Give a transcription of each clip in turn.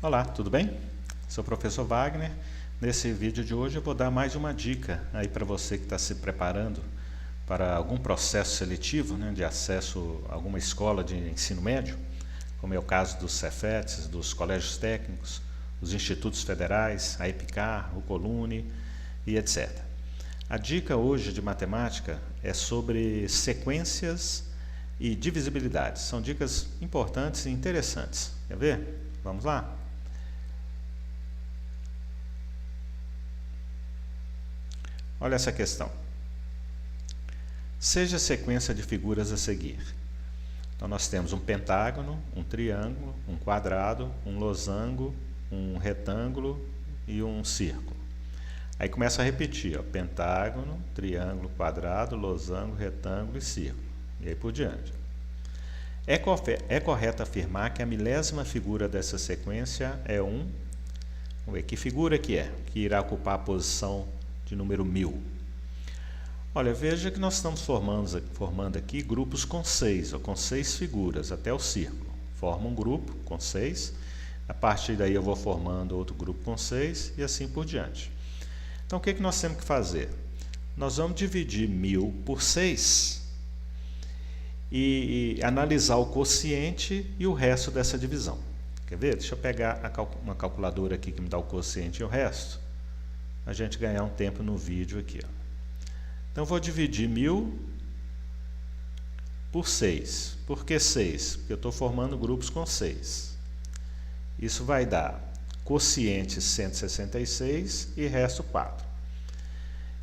Olá, tudo bem? Sou o professor Wagner. Nesse vídeo de hoje eu vou dar mais uma dica aí para você que está se preparando para algum processo seletivo, de acesso a alguma escola de ensino médio, como é o caso dos Cefetes, dos colégios técnicos, os institutos federais, a EPICAR, o Colune e etc. A dica hoje de matemática é sobre sequências e divisibilidades. São dicas importantes e interessantes. Quer ver? Vamos lá? Olha essa questão. Seja a sequência de figuras a seguir. Então nós temos um pentágono, um triângulo, um quadrado, um losango, um retângulo e um círculo. Aí começa a repetir, ó, pentágono, triângulo, quadrado, losango, retângulo e círculo. E aí por diante. É correto afirmar que a milésima figura dessa sequência é Vamos ver, que figura que é? Que irá ocupar a posição de número 1000. Olha, veja que nós estamos formando aqui grupos com 6, ou com 6 figuras, até o círculo. Forma um grupo com 6, a partir daí eu vou formando outro grupo com 6 e assim por diante. Então o que nós temos que fazer? Nós vamos dividir 1000 por 6 e analisar o quociente e o resto dessa divisão. Quer ver? Deixa eu pegar uma calculadora aqui que me dá o quociente e o resto, a gente ganhar um tempo no vídeo aqui. Ó. Então, vou dividir 1000 por 6. Por que 6? Porque eu estou formando grupos com 6. Isso vai dar quociente 166 e resto 4.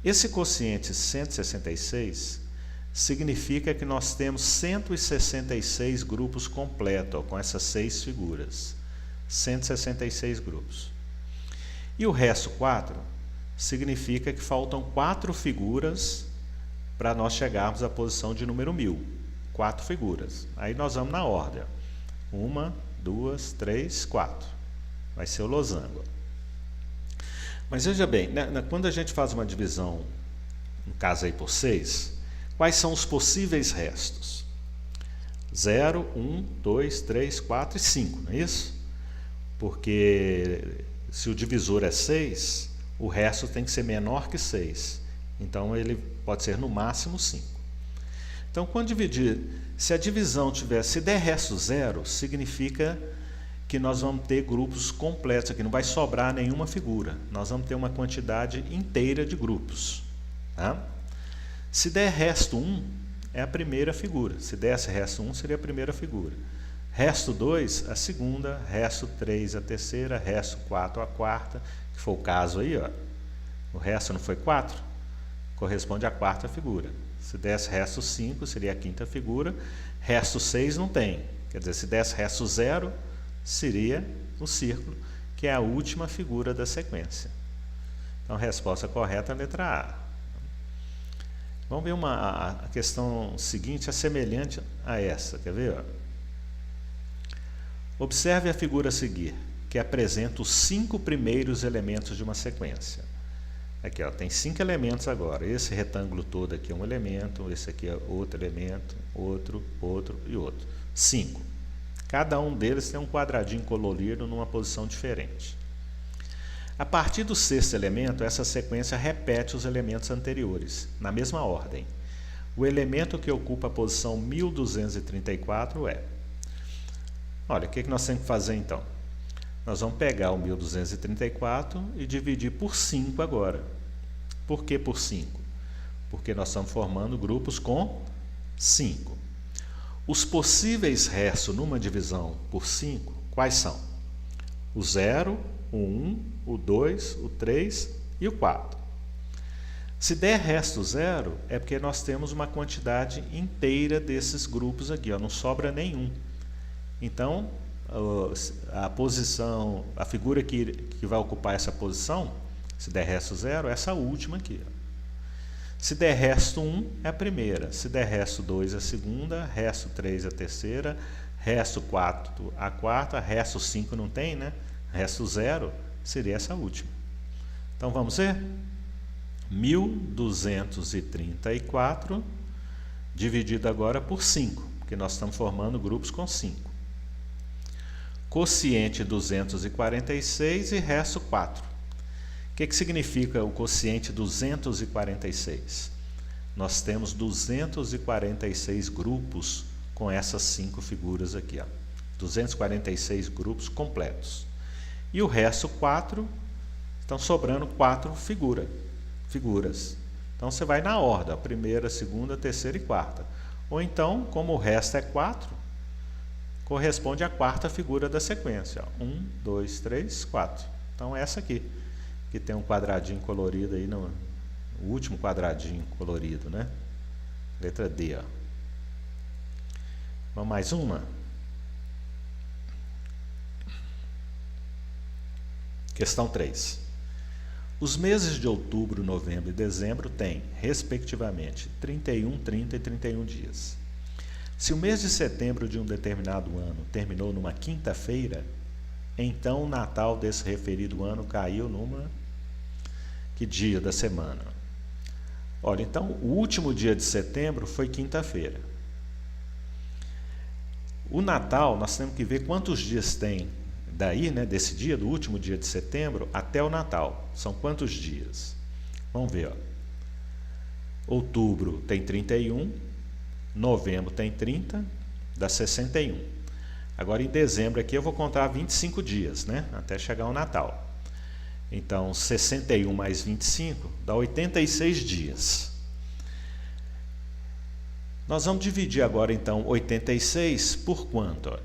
Esse quociente 166 significa que nós temos 166 grupos completos, ó, com essas 6 figuras. 166 grupos. E o resto 4 significa que faltam 4 figuras para nós chegarmos à posição de número 1000. 4 figuras. Aí nós vamos na ordem. 1, 2, 3, 4. Vai ser o losango. Mas veja bem, quando a gente faz uma divisão, no caso aí por 6, quais são os possíveis restos? 0, 1, 2, 3, 4 e 5, não é isso? Porque se o divisor é 6, o resto tem que ser menor que 6. Então, ele pode ser no máximo 5. Então, quando dividir, se a divisão se der resto 0, significa que nós vamos ter grupos completos aqui, não vai sobrar nenhuma figura. Nós vamos ter uma quantidade inteira de grupos. Tá? Se der resto 1, é a primeira figura. Se desse resto 1, seria a primeira figura. Resto 2, a segunda, resto 3, a terceira, resto 4, a quarta, que foi o caso aí, ó. O resto não foi 4? Corresponde à quarta figura. Se desse resto 5, seria a quinta figura. Resto 6 não tem. Quer dizer, se desse resto 0, seria o círculo, que é a última figura da sequência. Então, a resposta correta é a letra A. Vamos ver a questão seguinte, é semelhante a essa. Quer ver? Ó? Observe a figura a seguir, que apresenta os 5 primeiros elementos de uma sequência. Aqui, ó, tem 5 elementos agora. Esse retângulo todo aqui é um elemento, esse aqui é outro elemento, outro e outro. 5. Cada um deles tem um quadradinho colorido numa posição diferente. A partir do 6º elemento, essa sequência repete os elementos anteriores, na mesma ordem. O elemento que ocupa a posição 1234 é... Olha, o que nós temos que fazer então? Nós vamos pegar o 1234 e dividir por 5 agora. Por que por 5? Porque nós estamos formando grupos com 5. Os possíveis restos numa divisão por 5, quais são? O 0, o 1, o 2, o 3 e o 4. Se der resto 0, é porque nós temos uma quantidade inteira desses grupos aqui, ó, não sobra nenhum. Então, a figura que vai ocupar essa posição, se der resto 0, é essa última aqui. Ó. Se der resto 1, é a primeira. Se der resto 2, é a segunda. Resto 3, é a terceira. Resto 4, a quarta. Resto 5 não tem, né? Resto 0 seria essa última. Então, vamos ver? 1234 dividido agora por 5, porque nós estamos formando grupos com 5. quociente 246 e resto 4. O que significa o quociente 246? Nós temos 246 grupos com essas 5 figuras aqui, ó. 246 grupos completos. E o resto 4, estão sobrando 4 figuras. Então você vai na ordem, a primeira, segunda, terceira e quarta. Ou então, como o resto é 4, corresponde à quarta figura da sequência. 1, 2, 3, 4. Então essa aqui, que tem um quadradinho colorido aí, no último quadradinho colorido, né? Letra D, ó. Vamos mais uma? Questão 3. Os meses de outubro, novembro e dezembro têm, respectivamente, 31, 30 e 31 dias. Se o mês de setembro de um determinado ano terminou numa quinta-feira, então o Natal desse referido ano caiu numa... Que dia da semana? Olha, então o último dia de setembro foi quinta-feira. O Natal, nós temos que ver quantos dias tem daí, né, desse dia, do último dia de setembro, até o Natal. São quantos dias? Vamos ver, ó. Outubro tem 31, novembro tem 30, dá 61. Agora em dezembro aqui eu vou contar 25 dias, né, até chegar o Natal. Então 61 mais 25 dá 86 dias. Nós vamos dividir agora então 86 por quanto?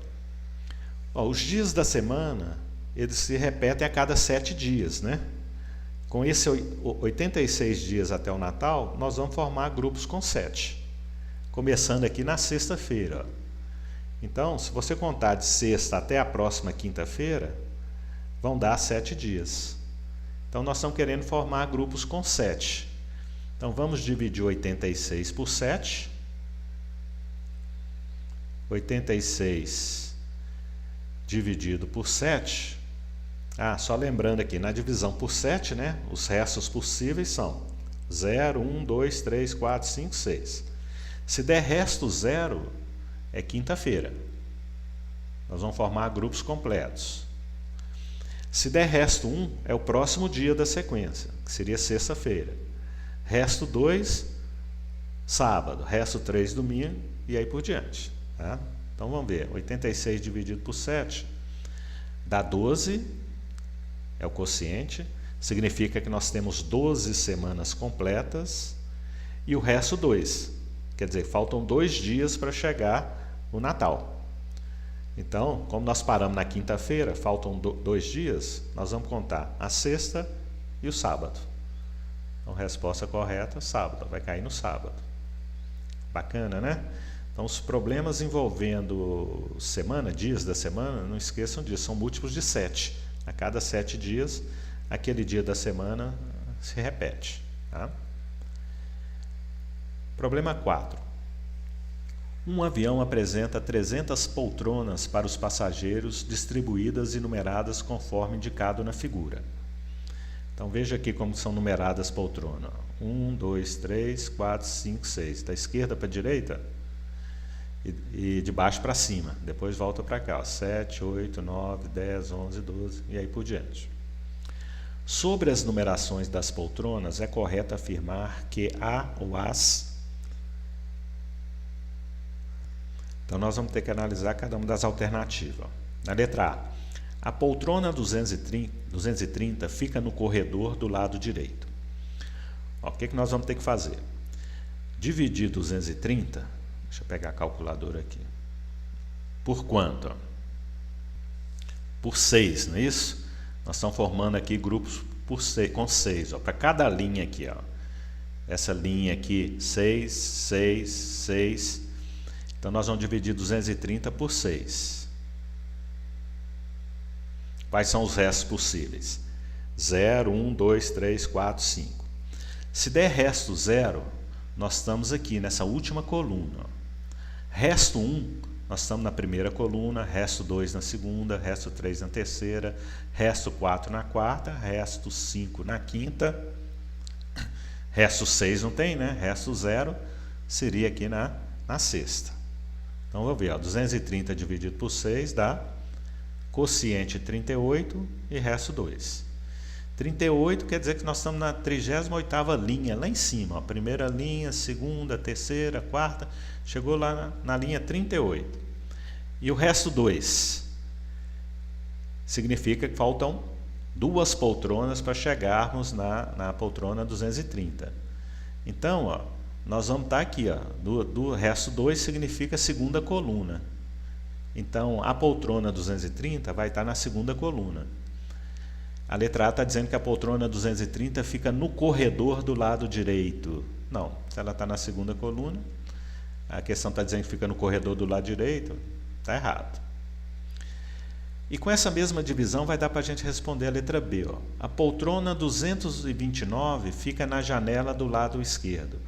Ó, os dias da semana, eles se repetem a cada 7 dias, né? Com esse 86 dias até o Natal, nós vamos formar grupos com 7. Começando aqui na sexta-feira. Então, se você contar de sexta até a próxima quinta-feira, vão dar 7 dias. Então, nós estamos querendo formar grupos com 7. Então, vamos dividir 86 por 7. 86 dividido por 7. Só lembrando aqui, na divisão por 7, né, os restos possíveis são 0, 1, 2, 3, 4, 5, 6. Se der resto 0, é quinta-feira. Nós vamos formar grupos completos. Se der resto 1, é o próximo dia da sequência, que seria sexta-feira. Resto 2, sábado. Resto 3, domingo, e aí por diante. Tá? Então vamos ver, 86 dividido por 7 dá 12, é o quociente, significa que nós temos 12 semanas completas, e o resto 2, quer dizer, faltam 2 dias para chegar o Natal. Então, como nós paramos na quinta-feira, faltam 2 dias, nós vamos contar a sexta e o sábado. Então, resposta correta, sábado, vai cair no sábado. Bacana, né? Então, os problemas envolvendo semana, dias da semana, não esqueçam disso, são múltiplos de 7. A cada 7 dias, aquele dia da semana se repete. Tá? Problema 4. Um avião apresenta 300 poltronas para os passageiros, distribuídas e numeradas conforme indicado na figura. Então, veja aqui como são numeradas poltronas. 1, 2, 3, 4, 5, 6. Da esquerda para a direita? E de baixo para cima, depois volta para cá, ó, 7, 8, 9, 10, 11, 12 e aí por diante. Sobre as numerações das poltronas, é correto afirmar que a ou as... Então nós vamos ter que analisar cada uma das alternativas. Na letra a poltrona 230 fica no corredor do lado direito. Ó, o que nós vamos ter que fazer? Dividir 230... Deixa eu pegar a calculadora aqui. Por quanto? Por 6, não é isso? Nós estamos formando aqui grupos com 6. Para cada linha aqui, ó. Essa linha aqui, 6, 6, 6. Então, nós vamos dividir 230 por 6. Quais são os restos possíveis? 0, 1, 2, 3, 4, 5. Se der resto 0, nós estamos aqui nessa última coluna. Resto 1, nós estamos na primeira coluna, resto 2 na segunda, resto 3 na terceira, resto 4 na quarta, resto 5 na quinta, resto 6 não tem, né? Resto 0 seria aqui na sexta. Então, vou ver, ó, 230 dividido por 6 dá quociente 38 e resto 2. 38 quer dizer que nós estamos na 38ª linha, lá em cima, ó, primeira linha, segunda, terceira, quarta, chegou lá na linha 38. E o resto 2 significa que faltam 2 poltronas para chegarmos na poltrona 230. Então, ó, nós vamos estar aqui, ó, do resto 2 significa segunda coluna. Então, a poltrona 230 vai estar na segunda coluna. A letra A está dizendo que a poltrona 230 fica no corredor do lado direito. Não, se ela está na segunda coluna, a questão está dizendo que fica no corredor do lado direito, está errado. E com essa mesma divisão vai dar para a gente responder a letra B. Ó. A poltrona 229 fica na janela do lado esquerdo.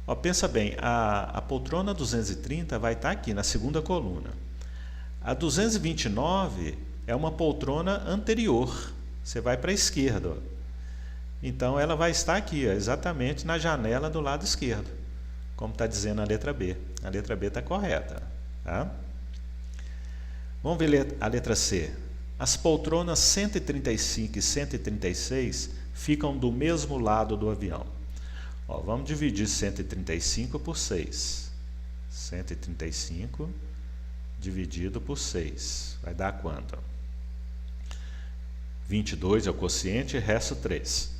Ó, pensa bem, a poltrona 230 vai estar aqui na segunda coluna. A 229 é uma poltrona anterior. Você vai para a esquerda. Ó. Então ela vai estar aqui, ó, exatamente na janela do lado esquerdo, como está dizendo a letra B. A letra B está correta. Tá? Vamos ver a letra C. As poltronas 135 e 136 ficam do mesmo lado do avião. Ó, vamos dividir 135 por 6. 135 dividido por 6. Vai dar quanto? 22 é o quociente, resto 3.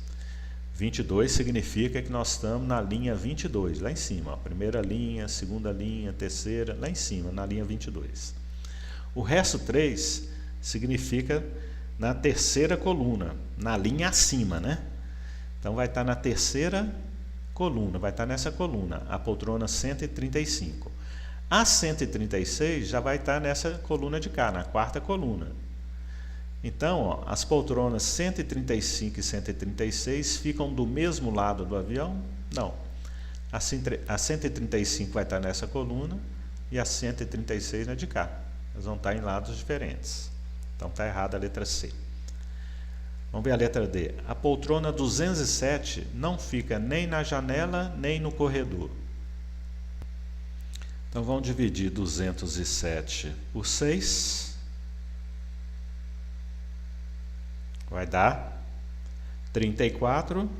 22 significa que nós estamos na linha 22, lá em cima. Ó, primeira linha, segunda linha, terceira, lá em cima, na linha 22. O resto 3 significa na terceira coluna, na linha acima, né? Então vai estar na terceira coluna, vai estar nessa coluna, a poltrona 135. A 136 já vai estar nessa coluna de cá, na quarta coluna. Então, ó, as poltronas 135 e 136 ficam do mesmo lado do avião? Não. A 135 vai estar nessa coluna e a 136 na de cá. Elas vão estar em lados diferentes. Então está errada a letra C. Vamos ver a letra D. A poltrona 207 não fica nem na janela nem no corredor. Então vamos dividir 207 por 6. Vai dar 34,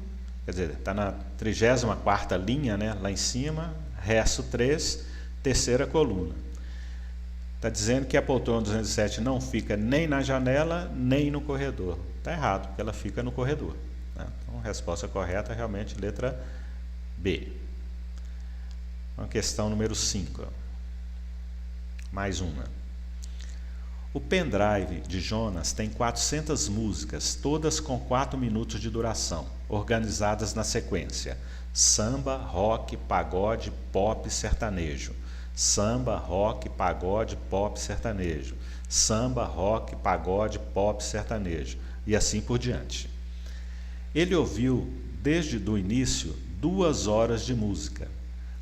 quer dizer, está na 34ª linha, né, lá em cima, resto 3, terceira coluna. Está dizendo que a poltrona 207 não fica nem na janela, nem no corredor. Está errado, porque ela fica no corredor. Né? Então, a resposta correta é realmente letra B. Uma questão número 5. Mais uma. O pendrive de Jonas tem 400 músicas, todas com 4 minutos de duração, organizadas na sequência: samba, rock, pagode, pop, sertanejo. Samba, rock, pagode, pop, sertanejo. Samba, rock, pagode, pop, sertanejo. E assim por diante. Ele ouviu, desde o início, 2 horas de música.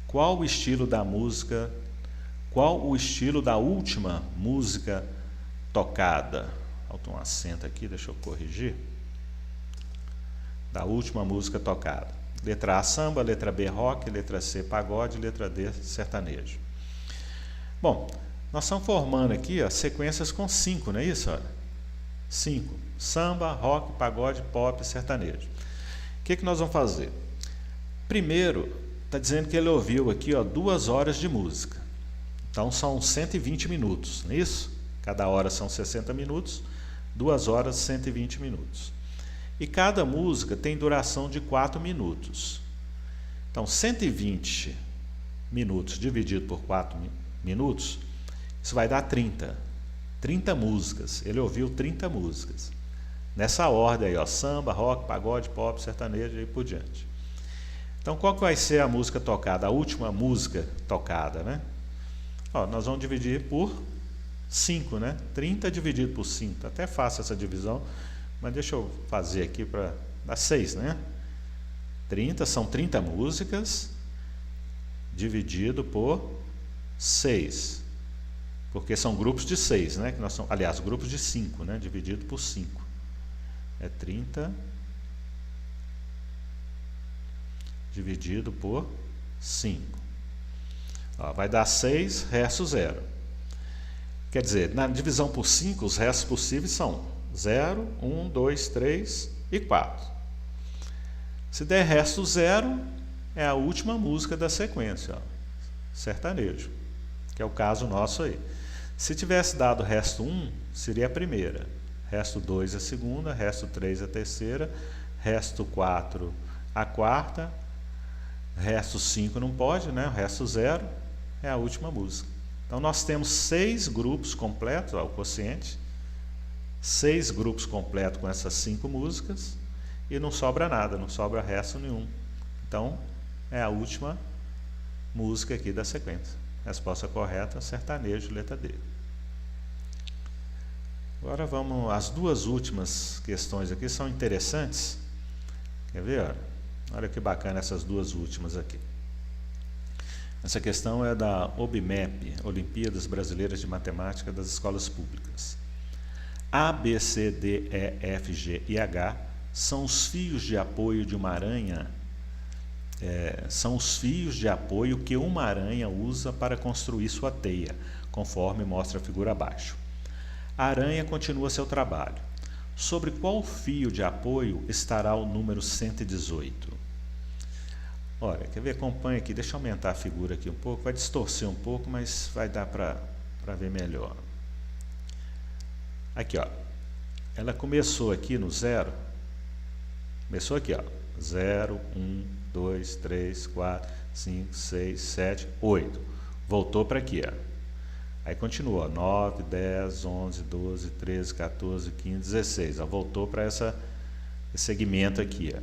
Qual o estilo da música? Qual o estilo da última música tocada? Falta um acento aqui, deixa eu corrigir. Da última música tocada. Letra A, samba. Letra B, rock. Letra C, pagode. Letra D, sertanejo. Bom, nós estamos formando aqui, ó, sequências com 5, não é isso? 5. Samba, rock, pagode, pop, sertanejo. O que nós vamos fazer? Primeiro, está dizendo que ele ouviu aqui, ó, 2 horas de música. Então são 120 minutos, não é isso? Cada hora são 60 minutos, 2 horas, 120 minutos. E cada música tem duração de 4 minutos. Então 120 minutos dividido por 4 minutos, isso vai dar 30. 30 músicas. Ele ouviu 30 músicas. Nessa ordem aí, ó, samba, rock, pagode, pop, sertanejo e por diante. Então, qual que vai ser a música tocada? A última música tocada, né? Ó, nós vamos dividir por 5, né? 30 dividido por 5. Até faço essa divisão, mas deixa eu fazer aqui para dar 6, né? 30 são 30 músicas dividido por 6. Porque são grupos de 6, né? Que nós somos, aliás, grupos de 5, né? Dividido por 5. É 30 dividido por 5. Ó, vai dar 6, resto 0. O Quer dizer, na divisão por 5, os restos possíveis são 0, 1, 2, 3 e 4. Se der resto 0, é a última música da sequência, ó, sertanejo, que é o caso nosso aí. Se tivesse dado resto 1, seria a primeira, resto 2 a segunda, resto 3 a terceira, resto 4 a quarta, resto 5 não pode, né? O resto 0 é a última música. Então nós temos 6 grupos completos, ó, o quociente, 6 grupos completos com essas 5 músicas, e não sobra nada, não sobra resto nenhum. Então é a última música aqui da sequência. Resposta correta, sertanejo, letra D. Agora vamos, as duas últimas questões aqui são interessantes. Quer ver? Olha que bacana essas duas últimas aqui. Essa questão é da OBMEP, Olimpíadas Brasileiras de Matemática das Escolas Públicas. A, B, C, D, E, F, G e H são os fios de apoio de uma aranha, são os fios de apoio que uma aranha usa para construir sua teia, conforme mostra a figura abaixo. A aranha continua seu trabalho. Sobre qual fio de apoio estará o número 118? Olha, quer ver? Acompanha aqui, deixa eu aumentar a figura aqui um pouco, vai distorcer um pouco, mas vai dar para ver melhor. Aqui, ó, ela começou aqui no 0, começou aqui, ó, 0, 1, 2, 3, 4, 5, 6, 7, 8, voltou para aqui, ó. Aí continua, 9, 10, 11, 12, 13, 14, 15, 16, ó, voltou para esse segmento aqui, ó.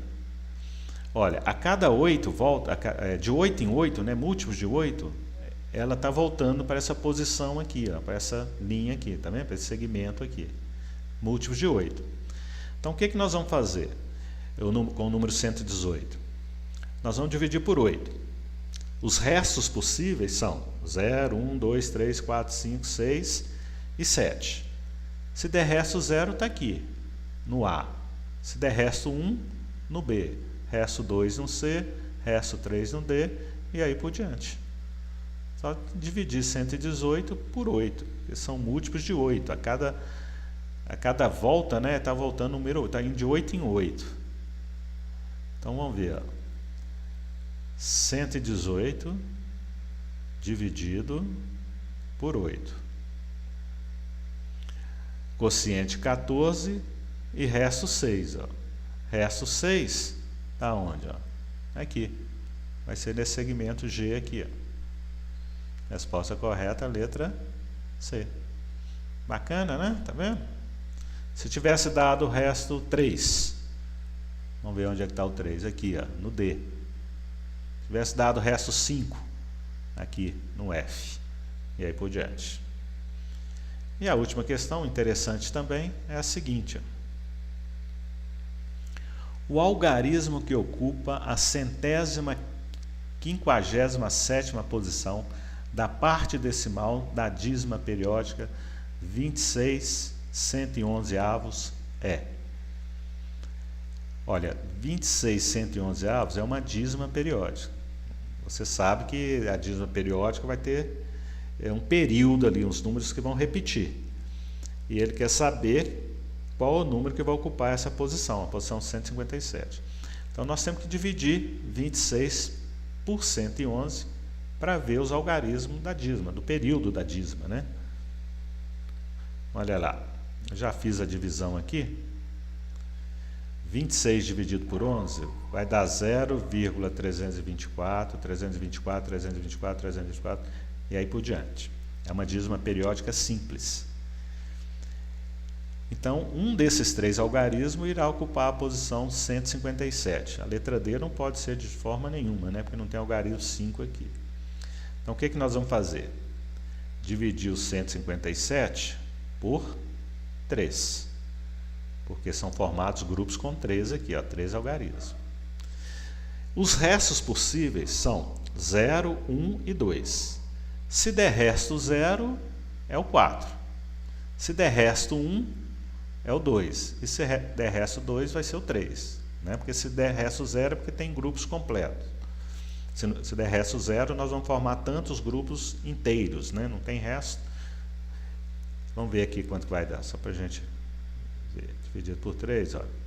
Olha, a cada 8 volta, de 8 em 8, né, múltiplos de 8, ela está voltando para essa posição aqui, ó, para essa linha aqui, tá vendo? Para esse segmento aqui, múltiplos de 8. Então, o que nós vamos fazer com o número 118? Nós vamos dividir por 8. Os restos possíveis são 0, 1, 2, 3, 4, 5, 6 e 7. Se der resto 0, está aqui, no A. Se der resto 1, no B. Resto 2 no C, resto 3 no D, e aí por diante. Só dividir 118 por 8, que são múltiplos de 8. A cada volta, né, está voltando o número 8, está indo de 8 em 8. Então vamos ver, ó. 118 dividido por 8. Quociente 14 e resto 6. Ó. Resto 6 está onde? Ó? Aqui. Vai ser nesse segmento G aqui. Ó. Resposta correta, letra C. Bacana, né? Tá vendo? Se tivesse dado o resto 3, vamos ver onde é que está o 3. Aqui, ó, no D. Se tivesse dado o resto 5, aqui no F. E aí por diante. E a última questão, interessante também, é a seguinte. Ó. O algarismo que ocupa a 157ª posição da parte decimal da dízima periódica 26/111 é. Olha, 26/111 é uma dízima periódica. Você sabe que a dízima periódica vai ter um período ali, uns números que vão repetir. E ele quer saber qual o número que vai ocupar essa posição, a posição 157. Então, nós temos que dividir 26 por 111 para ver os algarismos da dízima, do período da dízima, né? Olha lá, eu já fiz a divisão aqui. 26 dividido por 11 vai dar 0,324, 324, 324, 324 e aí por diante. É uma dízima periódica simples. Então, um desses 3 algarismos irá ocupar a posição 157. A letra D não pode ser de forma nenhuma, né? Porque não tem algarismo 5 aqui. Então, o que nós vamos fazer? Dividir o 157 por 3. Porque são formados grupos com 3 aqui, ó, 3 algarismos. Os restos possíveis são 0, 1 e 2. Se der resto 0, é o 4. Se der resto 1, é o 2. E se der resto 2, vai ser o 3. Né? Porque se der resto 0, é porque tem grupos completos. Se der resto 0, nós vamos formar tantos grupos inteiros, né? Não tem resto. Vamos ver aqui quanto vai dar, só para a gente ver. Dividido por 3, olha.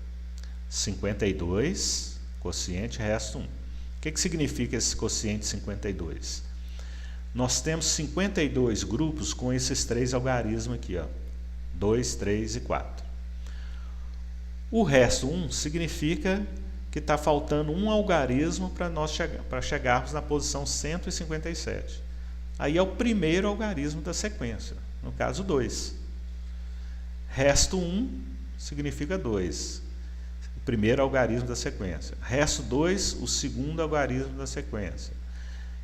52, quociente, resto 1. O que significa esse quociente 52? Nós temos 52 grupos com esses 3 algarismos aqui, ó. 2, 3 e 4. O resto 1 significa que está faltando um algarismo para chegarmos na posição 157. Aí é o primeiro algarismo da sequência, no caso 2. Resto 1 significa 2, o primeiro algarismo da sequência. Resto 2, o segundo algarismo da sequência.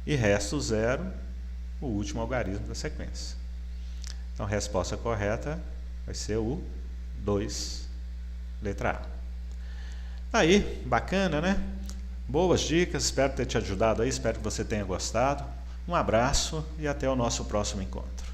E resto 0, o último algarismo da sequência. Então a resposta correta vai ser o 2, letra A. Aí, bacana, né? Boas dicas, espero ter te ajudado aí, espero que você tenha gostado. Um abraço e até o nosso próximo encontro.